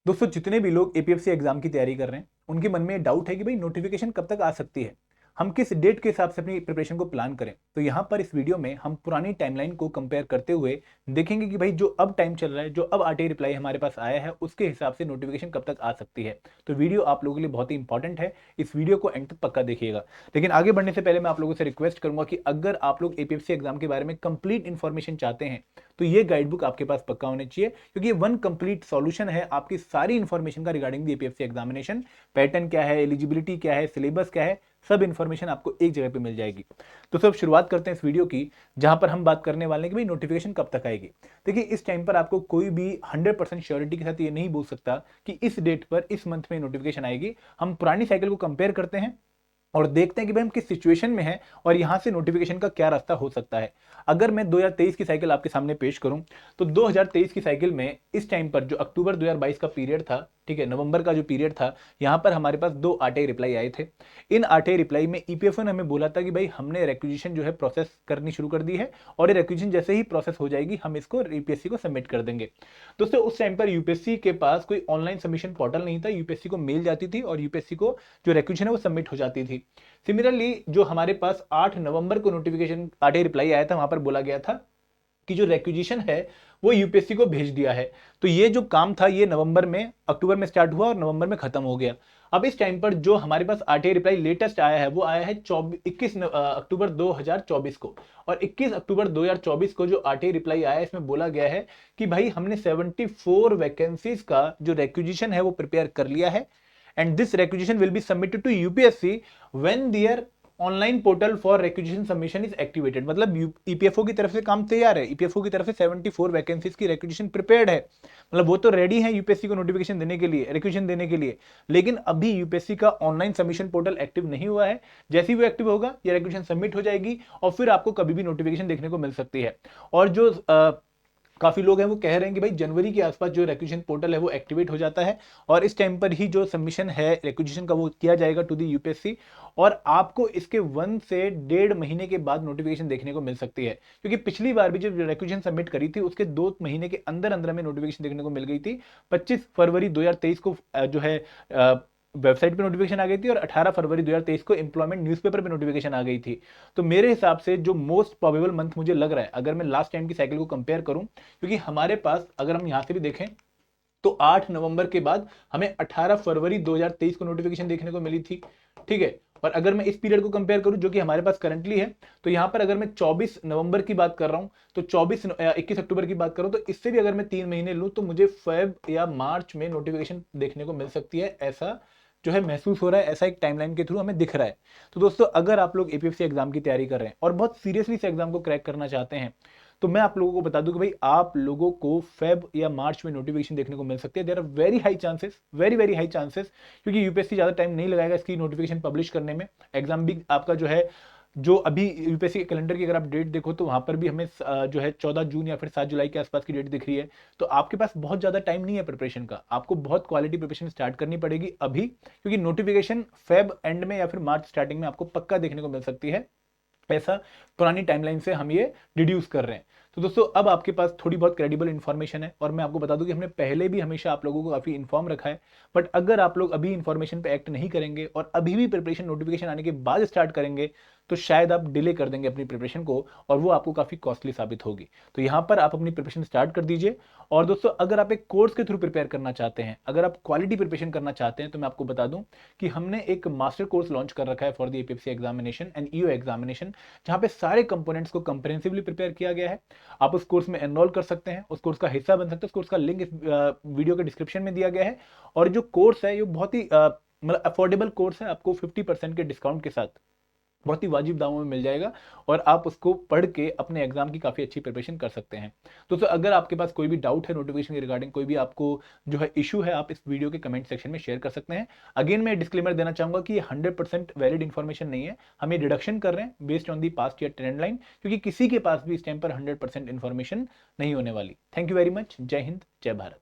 दोस्तों जितने भी लोग एपीएफसी एग्जाम की तैयारी कर रहे हैं उनके मन में डाउट है कि भाई नोटिफिकेशन कब तक आ सकती है, हम किस डेट के हिसाब से अपनी प्रिपरेशन को प्लान करें। तो यहाँ पर इस वीडियो में हम पुरानी टाइमलाइन को कंपेयर करते हुए देखेंगे कि भाई जो अब टाइम चल रहा है, जो अब आरटीआई रिप्लाई हमारे पास आया है, उसके हिसाब से नोटिफिकेशन कब तक आ सकती है। तो वीडियो आप लोगों के लिए बहुत ही इंपॉर्टेंट है, इस वीडियो को एंड तक पक्का देखिएगा। लेकिन आगे बढ़ने से पहले मैं आप लोगों से रिक्वेस्ट करूंगा कि अगर आप लोग एपीएफसी एग्जाम के बारे में कंप्लीट इन्फॉर्मेशन चाहते हैं तो ये गाइड बुक आपके पास पक्का होनी चाहिए, क्योंकि ये वन कंप्लीट सॉल्यूशन है आपकी सारी इंफॉर्मेशन का regarding the APFC examination. Pattern क्या है, एलिजिबिलिटी क्या है, सिलेबस क्या है, सब इंफॉर्मेशन आपको एक जगह पे मिल जाएगी। तो सब शुरुआत करते हैं इस वीडियो की, जहां पर हम बात करने वाले हैं कि भाई नोटिफिकेशन कब तक आएगी। देखिए इस टाइम पर आपको कोई भी 100% श्योरिटी के साथ ये नहीं बोल सकता कि इस डेट पर इस मंथ में नोटिफिकेशन आएगी। हम पुरानी साइकिल को कंपेयर करते हैं और देखते हैं कि भाई हम किस सिचुएशन में हैं और यहां से नोटिफिकेशन का क्या रास्ता हो सकता है। अगर मैं 2023 की साइकिल आपके सामने पेश करूं तो 2023 की साइकिल में इस टाइम पर जो अक्टूबर 2022 का पीरियड था, ठीक है, नवंबर का जो पीरियड था, यहां पर हमारे पास 2 आरटीआई रिप्लाई आए थे। इन आरटीआई रिप्लाई में ईपीएफओ ने हमें बोला था कि भाई हमने रिक्विजिशन जो है प्रोसेस करनी शुरू कर दी है और ये रिक्विजिशन जैसे ही प्रोसेस हो जाएगी हम इसको यूपीएससी को सबमिट कर देंगे। दोस्तों उस टाइम पर यूपीएससी के पास कोई ऑनलाइन सबमिशन पोर्टल नहीं था, यूपीएससी को मेल जाती थी और यूपीएससी को जो रिक्विजिशन है वो सबमिट हो जाती थी। सिमिलरली जो हमारे पास 8 नवंबर को नोटिफिकेशन आरटीआई रिप्लाई आया था, वहां पर बोला गया था कि जो रिक्विजिशन है वो यूपीएससी को भेज दिया है। तो ये जो काम था ये नवंबर में, अक्टूबर में स्टार्ट हुआ और नवंबर में खत्म हो गया। अब इस टाइम पर जो हमारे पास आरटीआई रिप्लाई लेटेस्ट आया है वो आया है 21 अक्टूबर 2024 को। और 21 अक्टूबर 2024 को जो आरटीआई रिप्लाई आया है इसमें बोला गया है कि भाई हमने 74 वैकेंसीज का जो रिक्विजिशन है वो प्रिपेयर कर लिया है and this requisition will be submitted to UPSC when their online portal for requisition submission is activated. मतलब ईपीएफओ की तरफ से काम तैयार है, ईपीएफओ की तरफ से 74 वैकेंसीज की रिक्विजिशन प्रिपेयर्ड है, मतलब वो तो रेडी है यूपीएससी को नोटिफिकेशन देने के लिए, रिक्विजिशन देने के लिए। लेकिन अभी यूपीएससी का ऑनलाइन सबमिशन पोर्टल एक्टिव नहीं हुआ है। जैसे ही वो एक्टिव होगा ये रिक्विजिशन सबमिट हो जाएगी और फिर आपको कभी भी नोटिफिकेशन देखने को मिल सकती है। और जो काफी लोग हैं वो कह रहे हैं कि भाई जनवरी के आसपास जो रिक्विजिशन पोर्टल है वो एक्टिवेट हो जाता है और इस टाइम पर ही जो सबमिशन है रिक्विजिशन का वो किया जाएगा टू दी यूपीएससी और आपको इसके 1 से 1.5 महीने के बाद नोटिफिकेशन देखने को मिल सकती है। क्योंकि पिछली बार भी जब रिक्विजिशन सबमिट करी थी उसके 2 महीने के अंदर अंदर हमें नोटिफिकेशन देखने को मिल गई थी। 25 फरवरी 2023 को जो है वेबसाइट पे नोटिफिकेशन आ गई थी और 18 फरवरी 2023 को एम्प्लॉयमेंट न्यूज़पेपर पे नोटिफिकेशन आ गई थी। तो मेरे हिसाब से जो मोस्ट प्रोबेबल मंथ मुझे लग रहा है, अगर मैं लास्ट टाइम की साइकिल को कंपेयर करूं, क्योंकि हमारे पास अगर हम यहां से भी देखें तो 8 नवंबर के बाद हमें 18 फरवरी 2023 को नोटिफिकेशन देखने को मिली थी, ठीक है। और अगर मैं इस पीरियड को कंपेयर करूं जो कि हमारे पास करंटली है, तो यहां पर अगर मैं 24 नवंबर की बात कर रहा हूं तो 21 अक्टूबर की बात करूं तो इससे भी अगर मैं 3 महीने लूं तो मुझे फेब या मार्च में नोटिफिकेशन देखने को मिल सकती है, ऐसा जो है महसूस हो रहा है, ऐसा एक टाइमलाइन के थ्रू हमें दिख रहा है। तो दोस्तों अगर आप लोग एपीएफसी एग्जाम की तैयारी कर रहे हैं और बहुत सीरियसली से एग्जाम को क्रैक करना चाहते हैं तो मैं आप लोगों को बता दूं कि भाई आप लोगों को फेब या मार्च में नोटिफिकेशन देखने को मिल सकती है। There are very high chances, very very high chances, क्योंकि यूपीएससी ज्यादा टाइम नहीं लगाएगा इसकी नोटिफिकेशन पब्लिश करने में। एग्जाम भी आपका जो है, जो अभी यूपीएससी के कैलेंडर की अगर आप डेट देखो तो वहां पर भी हमें जो है 14 जून या फिर 7 जुलाई के आसपास की डेट दिख रही है। तो आपके पास बहुत ज्यादा टाइम नहीं है प्रिपरेशन का, आपको बहुत क्वालिटी प्रिपरेशन स्टार्ट करनी पड़ेगी अभी, क्योंकि नोटिफिकेशन फेब एंड में या फिर मार्च स्टार्टिंग में आपको पक्का देखने को मिल सकती है। ऐसा पुरानी टाइमलाइन से हम ये डिड्यूस कर रहे हैं। तो दोस्तों अब आपके पास थोड़ी बहुत क्रेडिबल इंफॉर्मेशन है और मैं आपको बता दूं कि हमने पहले भी हमेशा आप लोगों को काफी इन्फॉर्म रखा है। बट अगर आप लोग अभी इंफॉर्मेशन पे एक्ट नहीं करेंगे और अभी भी प्रिपरेशन नोटिफिकेशन आने के बाद स्टार्ट करेंगे तो शायद आप डिले कर देंगे अपनी प्रिपरेशन को और वो आपको काफी कॉस्टली साबित होगी। तो यहां पर आप अपनी प्रिपरेशन स्टार्ट कर दीजिए। और दोस्तों अगर आप एक कोर्स के थ्रू प्रिपेयर करना चाहते हैं, अगर आप क्वालिटी प्रिपरेशन करना चाहते हैं, तो मैं आपको बता दूं कि हमने एक मास्टर कोर्स लॉन्च कर रखा है for the APFC examination and EO examination, जहां पे सारे कंपोनेंट्स को कंप्रेहेंसिवली प्रिपेयर किया गया है। आप उस कोर्स में एनरोल कर सकते हैं, उस कोर्स का हिस्सा बन सकते हैं। उस कोर्स का लिंक इस वीडियो के डिस्क्रिप्शन में दिया गया है। और जो कोर्स है ये बहुत ही मतलब अफोर्डेबल कोर्स है, आपको 50% के डिस्काउंट के साथ बहुत ही वाजिब दामों में मिल जाएगा और आप उसको पढ़ के अपने एग्जाम की काफी अच्छी प्रिपरेशन कर सकते हैं। दोस्तों अगर आपके पास कोई भी डाउट है नोटिफिकेशन के रिगार्डिंग, कोई भी आपको जो है इशू है, आप इस वीडियो के कमेंट सेक्शन में शेयर कर सकते हैं। अगेन मैं डिस्क्लेमर देना चाहूंगा कि ये 100% वैलिड इन्फॉर्मेशन नहीं है, हम ये डिडक्शन कर रहे हैं based on the past year trend line, क्योंकि किसी के पास भी इस टाइम पर 100% इन्फॉर्मेशन नहीं होने वाली। Thank you very much. जय हिंद, जय भारत।